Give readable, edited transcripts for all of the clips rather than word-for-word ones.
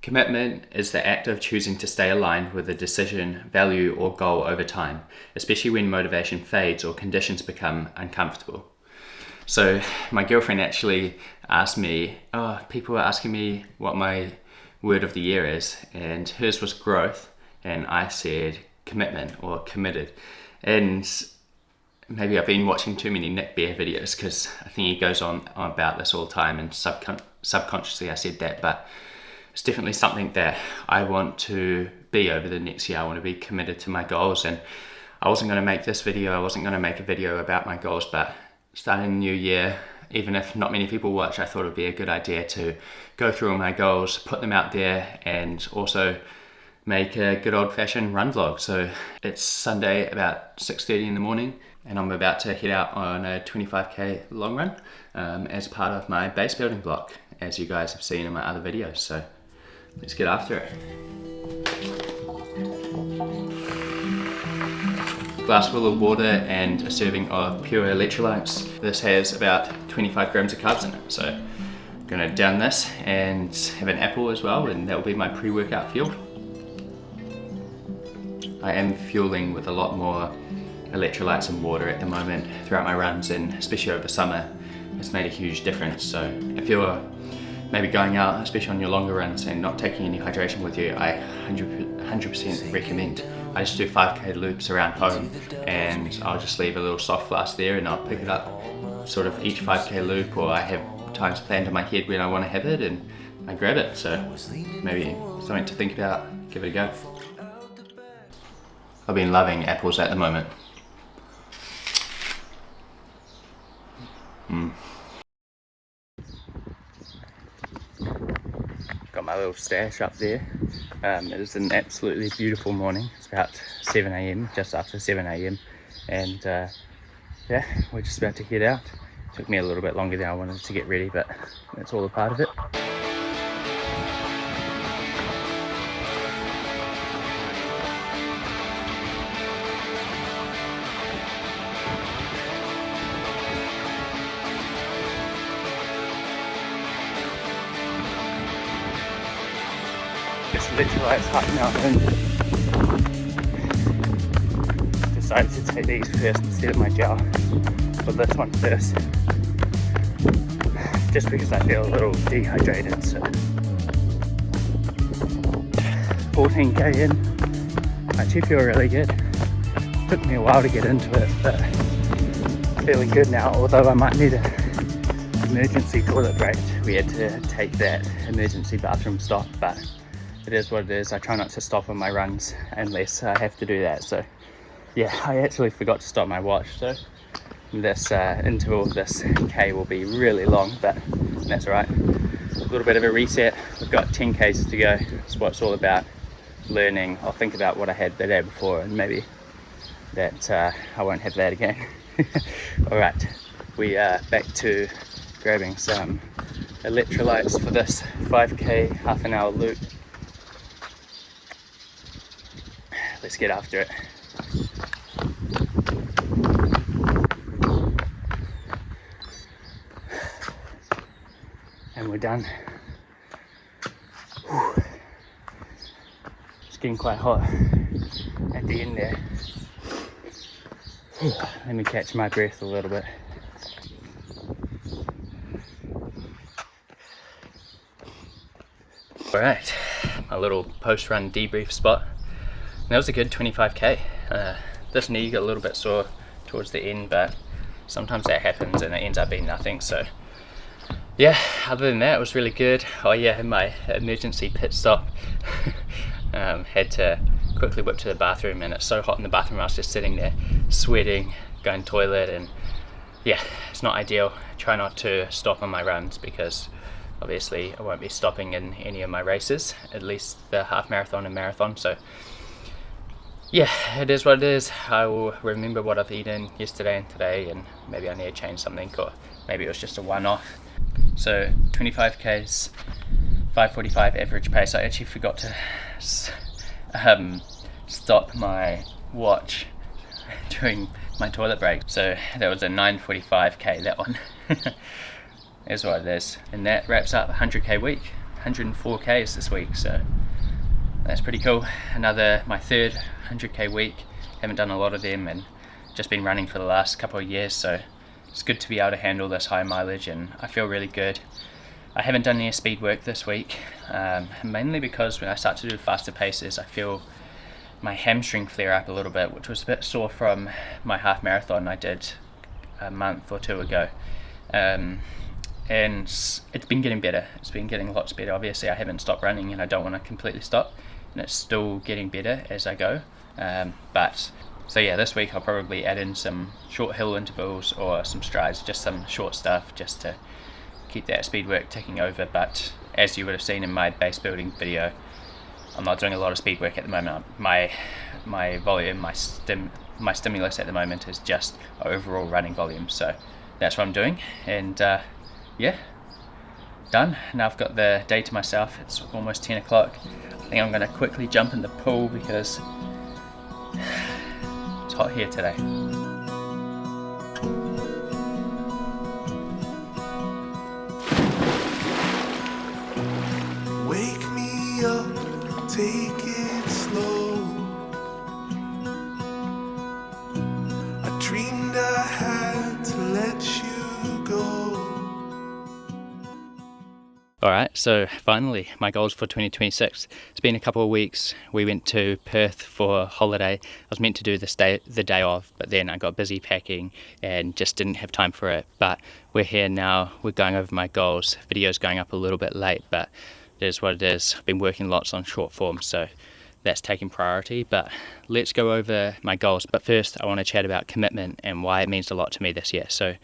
Commitment is the act of choosing to stay aligned with a decision, value, or goal over time, especially when motivation fades or conditions become uncomfortable. So my girlfriend actually asked me, people were asking me what my word of the year is, and hers was growth, and I said commitment or committed. And maybe I've been watching too many Nick Bear videos, because I think he goes on about this all the time, and subconsciously I said that, but it's definitely something that I want to be over the next year. I want to be committed to my goals, and I wasn't going to make this video, I wasn't going to make a video about my goals, but starting a new year, even if not many people watch, I thought it would be a good idea to go through all my goals, put them out there, and also make a good old-fashioned run vlog. So it's Sunday about 6:30 in the morning, and I'm about to head out on a 25k long run as part of my base building block, as you guys have seen in my other videos. So let's get after it. Glass full of water and a serving of pure electrolytes. This has about 25 grams of carbs in it, so I'm gonna down this and have an apple as well, and that will be my pre-workout fuel. I am fueling with a lot more electrolytes and water at the moment throughout my runs, and especially over summer, it's made a huge difference. So if you're maybe going out, especially on your longer runs, and not taking any hydration with you, I 100% recommend. I just do 5k loops around home, and I'll just leave a little soft flask there, and I'll pick it up sort of each 5k loop, or I have times planned in my head when I want to have it, and I grab it. So maybe something to think about, give it a go. I've been loving apples at the moment. Got my little stash up there. It is an absolutely beautiful morning. It's about 7 a.m, just after 7 a.m, and yeah, we're just about to head out. Took me a little bit longer than I wanted to get ready, but that's all a part of it. Just literally half an hour in. Decided to take these first instead of my gel, but this one first, just because I feel a little dehydrated. So 14k in, I actually feel really good. Took me a while to get into it, but feeling good now, although I might need an emergency toilet break. We had to take that emergency bathroom stop, but it is what it is. I try not to stop on my runs unless I have to do that. So yeah, I actually forgot to stop my watch, so this interval, this K will be really long, but that's all right. A little bit of a reset. We've got 10 Ks to go. That's what it's all about. Learning. I'll think about what I had the day before, and maybe that I won't have that again. All right, we are back to grabbing some electrolytes for this 5k half an hour loop. Let's get after it. And we're done. Whew. It's getting quite hot at the end there. Whew. Let me catch my breath a little bit. Alright, my little post-run debrief spot. That was a good 25k. This knee got a little bit sore towards the end, but sometimes that happens and it ends up being nothing. So yeah, other than that, it was really good. Oh yeah, I had my emergency pit stop. Had to quickly whip to the bathroom, and it's so hot in the bathroom. I was just sitting there sweating, going toilet, and yeah, it's not ideal. Try not to stop on my runs, because obviously I won't be stopping in any of my races, at least the half marathon and marathon. So yeah, it is what it is. I will remember what I've eaten yesterday and today, and maybe I need to change something, or maybe it was just a one-off. So 25k's, 5:45 average pace. I actually forgot to stop my watch during my toilet break. So that was a 9:45k, that one. Is what it is. And that wraps up a 100k week. 104 Ks this week, so that's pretty cool. My third 100k week. Haven't done a lot of them and just been running for the last couple of years, so it's good to be able to handle this high mileage and I feel really good. I haven't done any speed work this week, mainly because when I start to do faster paces I feel my hamstring flare up a little bit, which was a bit sore from my half marathon I did a month or two ago. And it's been getting better. It's been getting lots better. Obviously I haven't stopped running and I don't want to completely stop, and it's still getting better as I go. So yeah, this week I'll probably add in some short hill intervals or some strides, just some short stuff just to keep that speed work ticking over. But as you would have seen in my base building video, I'm not doing a lot of speed work at the moment. My volume, my stimulus at the moment is just overall running volume. So that's what I'm doing, and yeah, done. Now I've got the day to myself. It's almost 10 o'clock. I think I'm going to quickly jump in the pool because it's hot here today. Wake me up, take it slow. I dreamed I had to let you go. Alright, so finally, my goals for 2026. It's been a couple of weeks. We went to Perth for a holiday. I was meant to do the day off, but then I got busy packing and just didn't have time for it. But we're here now, we're going over my goals. Video's going up a little bit late, but it is what it is. I've been working lots on short form, so that's taking priority. But let's go over my goals. But first, I want to chat about commitment and why it means a lot to me this year. So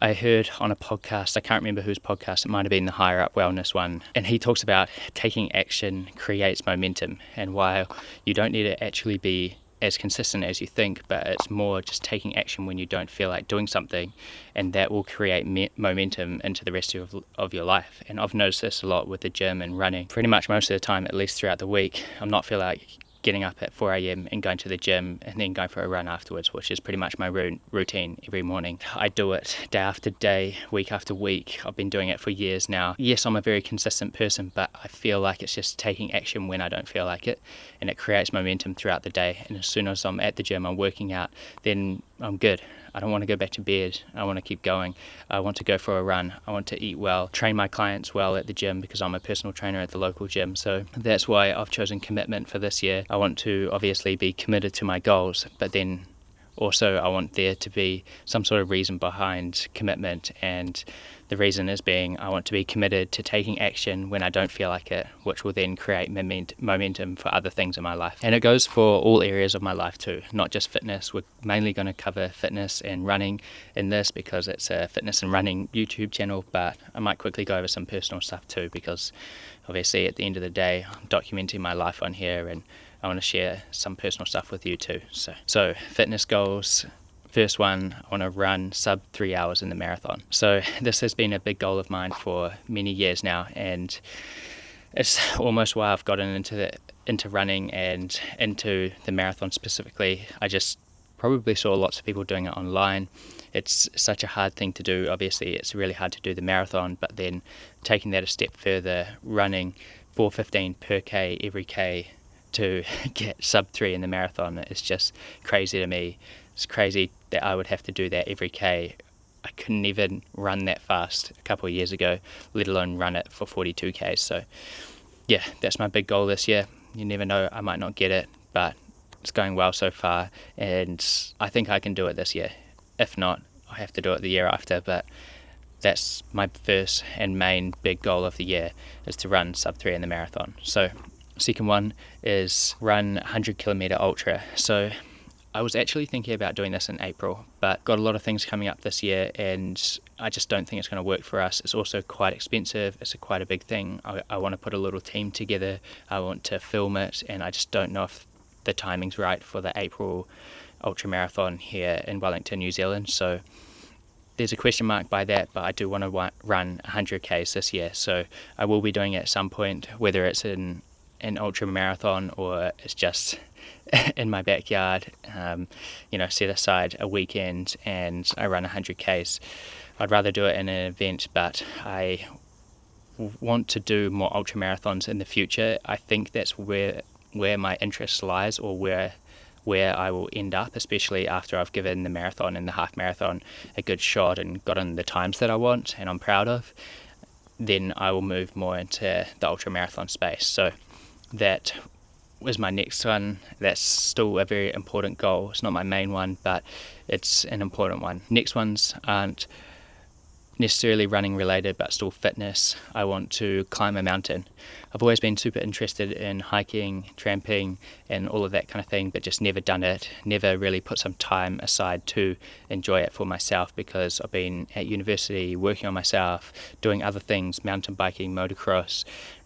I heard on a podcast, I can't remember whose podcast, it might have been the Higher Up Wellness one, and he talks about taking action creates momentum, and while you don't need to actually be as consistent as you think, but it's more just taking action when you don't feel like doing something, and that will create momentum into the rest of your life. And I've noticed this a lot with the gym and running. Pretty much most of the time, at least throughout the week, I'm not feeling like getting up at 4 a.m. and going to the gym and then going for a run afterwards, which is pretty much my routine every morning. I do it day after day, week after week. I've been doing it for years now. Yes, I'm a very consistent person, but I feel like it's just taking action when I don't feel like it, and it creates momentum throughout the day. And as soon as I'm at the gym, I'm working out, then I'm good. I don't want to go back to bed. I want to keep going. I want to go for a run. I want to eat well, train my clients well at the gym because I'm a personal trainer at the local gym. So that's why I've chosen commitment for this year. I want to obviously be committed to my goals, but then also I want there to be some sort of reason behind commitment, and the reason is being I want to be committed to taking action when I don't feel like it, which will then create momentum for other things in my life. And it goes for all areas of my life too, not just fitness. We're mainly going to cover fitness and running in this because it's a fitness and running YouTube channel, but I might quickly go over some personal stuff too, because obviously at the end of the day I'm documenting my life on here and I want to share some personal stuff with you too. So fitness goals. First one, I want to run sub 3 hours in the marathon. So this has been a big goal of mine for many years now, and it's almost why I've gotten into running and into the marathon specifically. I just probably saw lots of people doing it online. It's such a hard thing to do. Obviously, it's really hard to do the marathon, but then taking that a step further, running 4:15 per K every K to get sub 3 in the marathon is just crazy to me. It's crazy that I would have to do that every K. I couldn't even run that fast a couple of years ago, let alone run it for 42 Ks. So yeah, that's my big goal this year. You never know, I might not get it, but it's going well so far, and I think I can do it this year. If not, I have to do it the year after, but that's my first and main big goal of the year, is to run sub 3 in the marathon. So second one is run 100 kilometer ultra. So I was actually thinking about doing this in April, but got a lot of things coming up this year and I just don't think it's going to work for us. It's also quite expensive. It's quite a big thing. I want to put a little team together. I want to film it, and I just don't know if the timing's right for the April ultra marathon here in Wellington, New Zealand. So there's a question mark by that, but I do want to run 100 Ks this year. So I will be doing it at some point, whether it's in an ultra marathon or it's just in my backyard, set aside a weekend and I run 100 Ks. I'd rather do it in an event, but I want to do more ultra marathons in the future. I think that's where my interest lies, or where I will end up, especially after I've given the marathon and the half marathon a good shot and gotten the times that I want and I'm proud of. Then I will move more into the ultra marathon space. So that was my next one. That's still a very important goal. It's not my main one, but it's an important one. Next ones aren't necessarily running related, but still fitness. I want to climb a mountain. I've always been super interested in hiking, tramping, and all of that kind of thing, but just never done it, never really put some time aside to enjoy it for myself, because I've been at university working on myself, doing other things, mountain biking, motocross,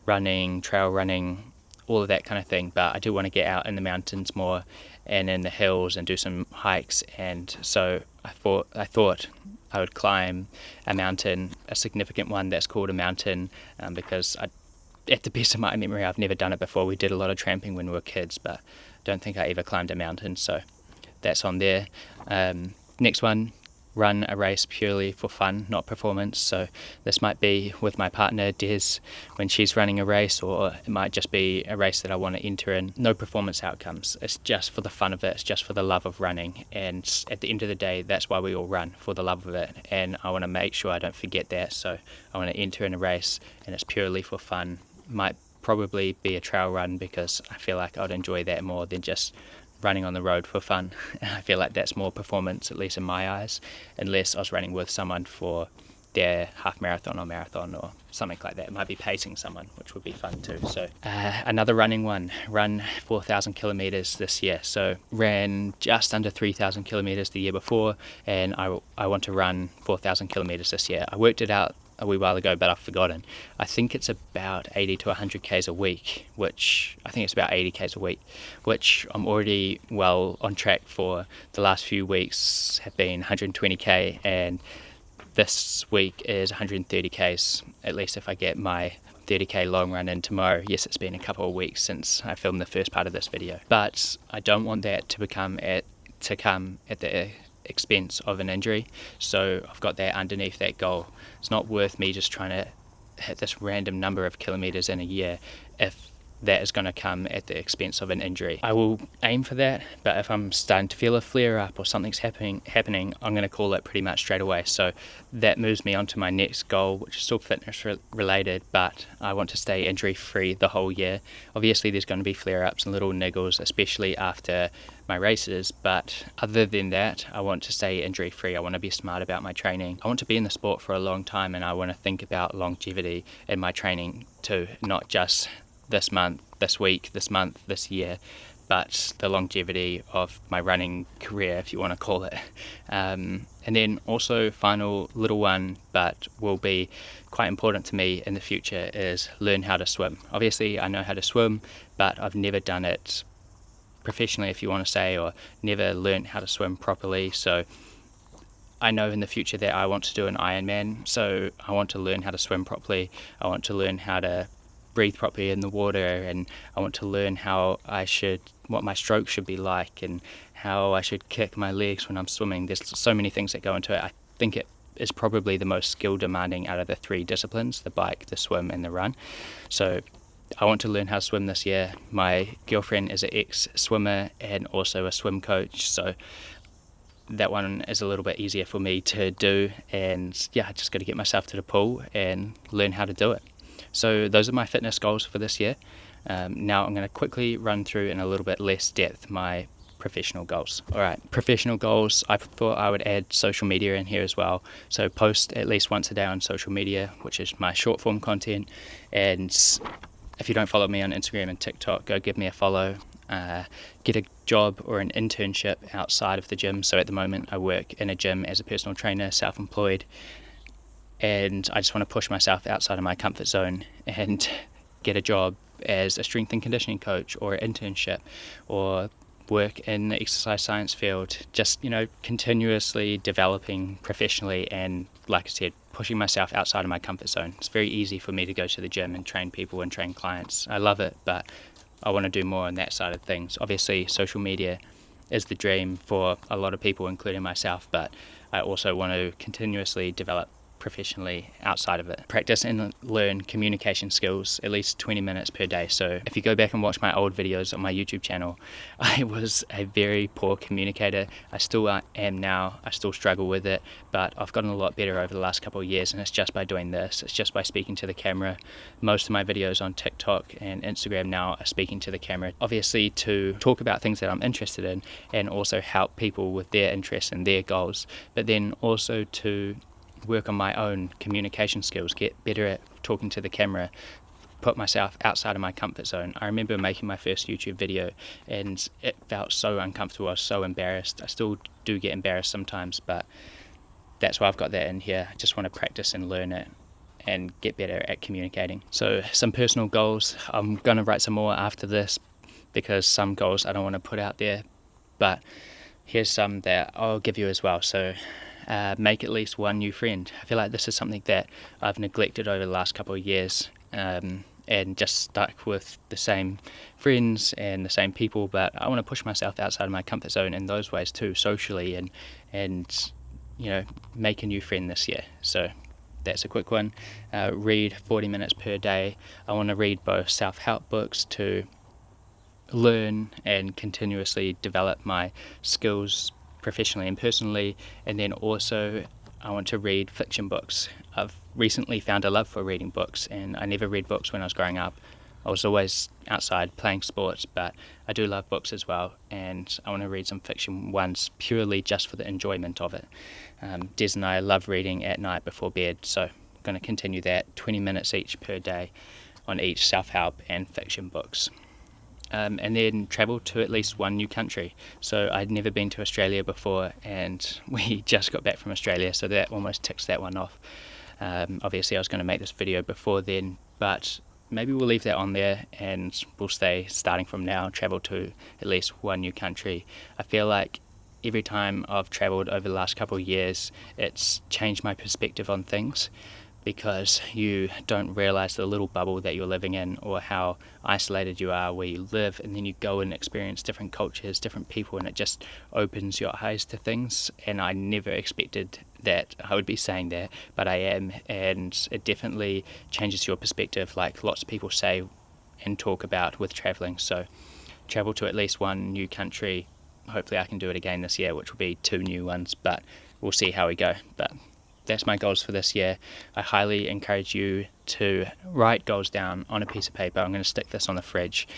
running, trail running, all of that kind of thing. But I do want to get out in the mountains more and in the hills and do some hikes, and so I thought I would climb a mountain, a significant one that's called a mountain, because at the best of my memory, I've never done it before. We did a lot of tramping when we were kids, but don't think I ever climbed a mountain, so that's on there. Next one, run a race purely for fun, not performance. So this might be with my partner Des when she's running a race, or it might just be a race that I want to enter in. No performance outcomes. It's just for the fun of it. It's just for the love of running. And at the end of the day, that's why we all run, for the love of it. And I want to make sure I don't forget that. So I want to enter in a race and it's purely for fun. Might probably be a trail run, because I feel like I'd enjoy that more than just running on the road for fun. I feel like that's more performance, at least in my eyes, unless I was running with someone for their half marathon or marathon or something like that. It might be pacing someone, which would be fun too. So another running one, run 4,000 kilometers this year. So ran just under 3,000 kilometers the year before, and I want to run 4,000 kilometers this year. I worked it out a wee while ago, but I've forgotten. I think it's about 80 to 100 k's a week, which I think it's about 80 k's a week, which I'm already well on track for. The last few weeks have been 120 k, and this week is 130 k's, at least if I get my 30k long run in tomorrow. Yes, it's been a couple of weeks since I filmed the first part of this video, but I don't want that to come at the expense of an injury. So I've got that underneath that goal. It's not worth me just trying to hit this random number of kilometers in a year if that is going to come at the expense of an injury. I will aim for that, but if I'm starting to feel a flare up or something's happening, I'm going to call it pretty much straight away. So that moves me on to my next goal, which is still fitness related, but I want to stay injury free the whole year. Obviously there's going to be flare ups and little niggles, especially after my races, but other than that, I want to stay injury free. I want to be smart about my training. I want to be in the sport for a long time, and I want to think about longevity in my training too, not just this month, this week, this month, this year, but the longevity of my running career, if you want to call it. And then also final little one, but will be quite important to me in the future, is learn how to swim. Obviously I know how to swim, but I've never done it professionally, if you want to say, or never learned how to swim properly. So I know in the future that I want to do an Ironman, so I want to learn how to swim properly. I want to learn how to breathe properly in the water, and I want to learn what my stroke should be like, and how I should kick my legs when I'm swimming. There's so many things that go into it. I think it is probably the most skill demanding out of the three disciplines: the bike, the swim, and the run. So I want to learn how to swim this year. My girlfriend is an ex-swimmer and also a swim coach, so that one is a little bit easier for me to do, and yeah, I just got to get myself to the pool and learn how to do it. So those are my fitness goals for this year. Now I'm going to quickly run through in a little bit less depth my professional goals. Alright, professional goals, I thought I would add social media in here as well. So post at least once a day on social media, which is my short form content. And if you don't follow me on Instagram and TikTok, go give me a follow. Get a job or an internship outside of the gym. So at the moment I work in a gym as a personal trainer, self-employed, and I just want to push myself outside of my comfort zone and get a job as a strength and conditioning coach, or an internship, or work in the exercise science field. Just, continuously developing professionally, and like I said, pushing myself outside of my comfort zone. It's very easy for me to go to the gym and train people and train clients. I love it, but I want to do more on that side of things. Obviously social media is the dream for a lot of people, including myself, but I also want to continuously develop professionally outside of it. Practice and learn communication skills at least 20 minutes per day. So if you go back and watch my old videos on my YouTube channel, I was a very poor communicator. I still am now. I still struggle with it, but I've gotten a lot better over the last couple of years, and it's just by doing this. It's just by speaking to the camera. Most of my videos on TikTok and Instagram now are speaking to the camera, obviously to talk about things that I'm interested in and also help people with their interests and their goals, but then also to work on my own communication skills, get better at talking to the camera, put myself outside of my comfort zone. I remember making my first YouTube video and it felt so uncomfortable. I was so embarrassed. I still do get embarrassed sometimes, but that's why I've got that in here. I just want to practice and learn it and get better at communicating. So some personal goals. I'm going to write some more after this because some goals I don't want to put out there, but here's some that I'll give you as well. So make at least one new friend. I feel like this is something that I've neglected over the last couple of years, and just stuck with the same friends and the same people, but I want to push myself outside of my comfort zone in those ways too, socially, and you know, make a new friend this year. So that's a quick one. Read 40 minutes per day. I want to read both self-help books to learn and continuously develop my skills professionally and personally, and then also I want to read fiction books. I've recently found a love for reading books, and I never read books when I was growing up. I was always outside playing sports, but I do love books as well, and I want to read some fiction ones purely just for the enjoyment of it. Des and I love reading at night before bed, so I'm going to continue that, 20 minutes each per day on each self-help and fiction books. And then travel to at least one new country. So I'd never been to Australia before, and we just got back from Australia, so that almost ticks that one off. Obviously I was going to make this video before then, but maybe we'll leave that on there and we'll stay starting from now, travel to at least one new country. I feel like every time I've travelled over the last couple of years, it's changed my perspective on things, because you don't realise the little bubble that you're living in or how isolated you are where you live, and then you go and experience different cultures, different people, and it just opens your eyes to things. And I never expected that I would be saying that, but I am, and it definitely changes your perspective, like lots of people say and talk about with travelling. So travel to at least one new country. Hopefully I can do it again this year, which will be 2 new ones, but we'll see how we go. But that's my goals for this year. I highly encourage you to write goals down on a piece of paper. I'm going to stick this on the fridge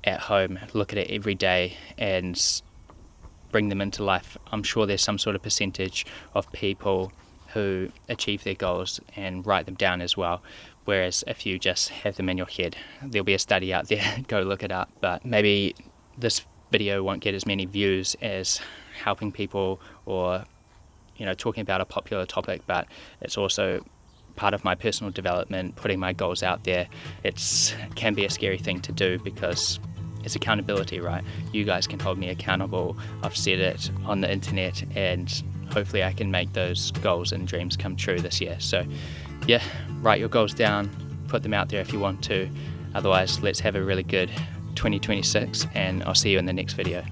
at home, look at it every day and bring them into life. I'm sure there's some sort of percentage of people who achieve their goals and write them down as well, whereas if you just have them in your head, there'll be a study out there, go look it up. But maybe this video won't get as many views as helping people or talking about a popular topic, but it's also part of my personal development, putting my goals out there. It can be a scary thing to do because it's accountability, right? You guys can hold me accountable. I've said it on the internet, and hopefully I can make those goals and dreams come true this year. So yeah, write your goals down, put them out there if you want to. Otherwise, let's have a really good 2026, and I'll see you in the next video.